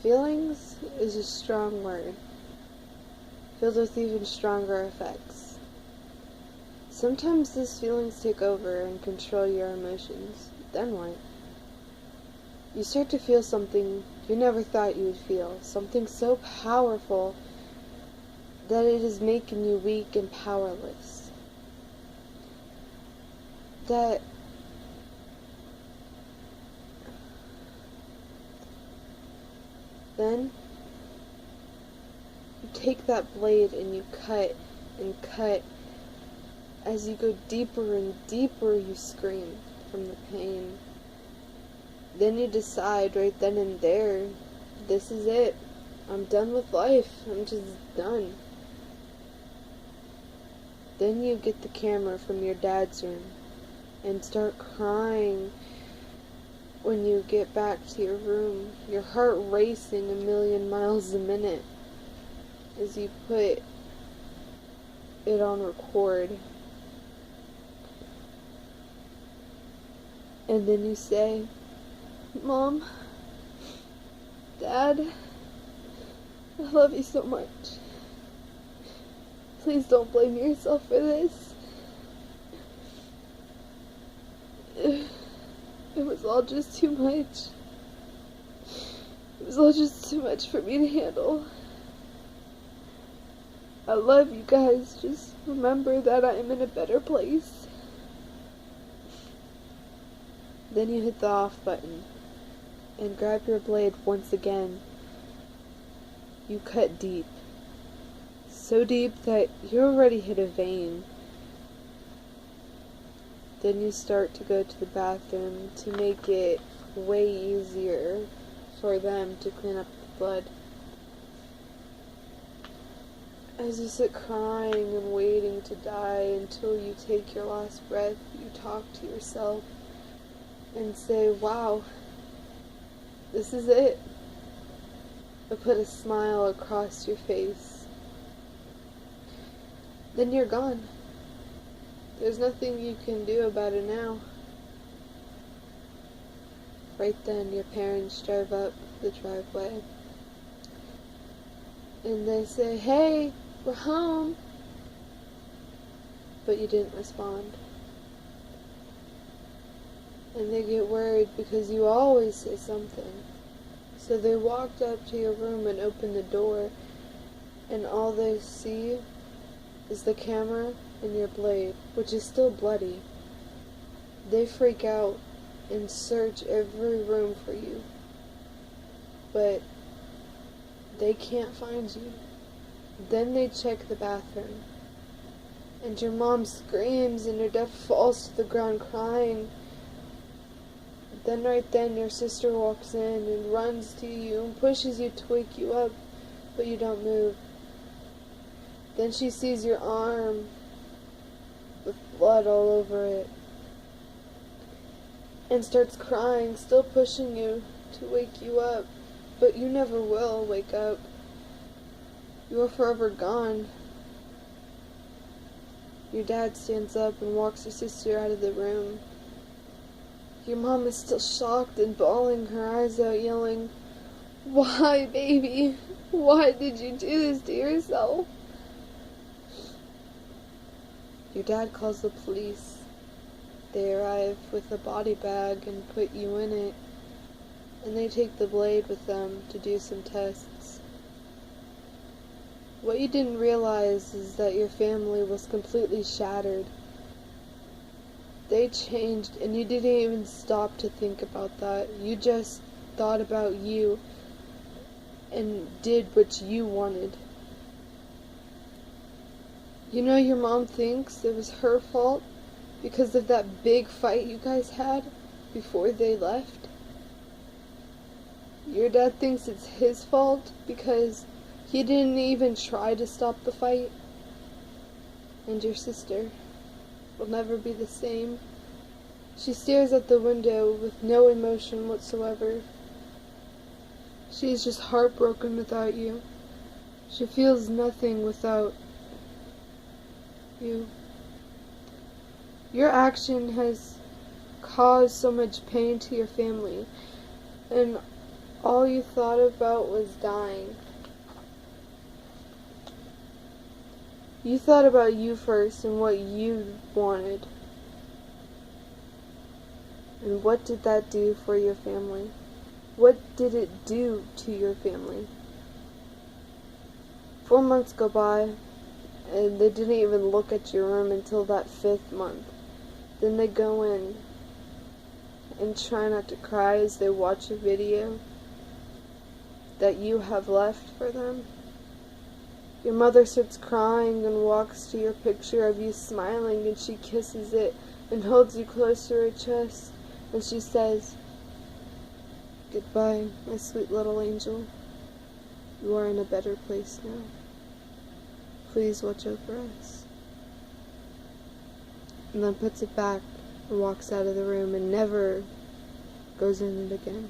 Feelings is a strong word, filled with even stronger effects. Sometimes these feelings take over and control your emotions. Then what? You start to feel something you never thought you would feel, something so powerful that it is making you weak and powerless. Then you take that blade and you cut and cut. As you go deeper and deeper, you scream from the pain. Then you decide right then and there, this is it. I'm done with life. I'm just done. Then you get the camera from your dad's room and start crying when you get back to your room, your heart racing 1,000,000 miles a minute as you put it on record. And then you say, Mom, Dad, I love you so much. Please don't blame yourself for this. It was all just too much. It was all just too much for me to handle. I love you guys. Just remember that I am in a better place. Then you hit the off button and grab your blade once again. You cut deep. So deep that you already hit a vein. Then you start to go to the bathroom to make it way easier for them to clean up the blood. As you sit crying and waiting to die until you take your last breath, you talk to yourself and say, wow, this is it. But put a smile across your face. Then you're gone. There's nothing you can do about it now. Right then, your parents drive up the driveway. And they say, hey, we're home. But you didn't respond. And they get worried because you always say something. So they walked up to your room and opened the door. And all they see is the camera and your blade, which is still bloody. They freak out and search every room for you. But they can't find you. Then they check the bathroom. And your mom screams and your dad falls to the ground crying. Then right then your sister walks in and runs to you and pushes you to wake you up, but you don't move. Then she sees your arm with blood all over it and starts crying, still pushing you to wake you up, but you never will wake up. You are forever gone. Your dad stands up and walks your sister out of the room. Your mom is still shocked and bawling her eyes out, yelling, why, baby? Why did you do this to yourself? Your dad calls the police. They arrive with a body bag and put you in it, and they take the blade with them to do some tests. What you didn't realize is that your family was completely shattered. They changed, and you didn't even stop to think about that. You just thought about you and did what you wanted. You know, your mom thinks it was her fault because of that big fight you guys had before they left. Your dad thinks it's his fault because he didn't even try to stop the fight. And your sister will never be the same. She stares at the window with no emotion whatsoever. She is just heartbroken without you. She feels nothing without you. Your action has caused so much pain to your family, and All you thought about was dying. You thought about you first and what you wanted. And what did that do for your family? What did it do to your family? 4 months go by, and they didn't even look at your room until that 5th month. Then they go in and try not to cry as they watch a video that you have left for them. Your mother starts crying and walks to your picture of you smiling, and she kisses it and holds you close to her chest, and she says, "Goodbye, my sweet little angel. You are in a better place now. Please watch over us." And then puts it back and walks out of the room and never goes in it again.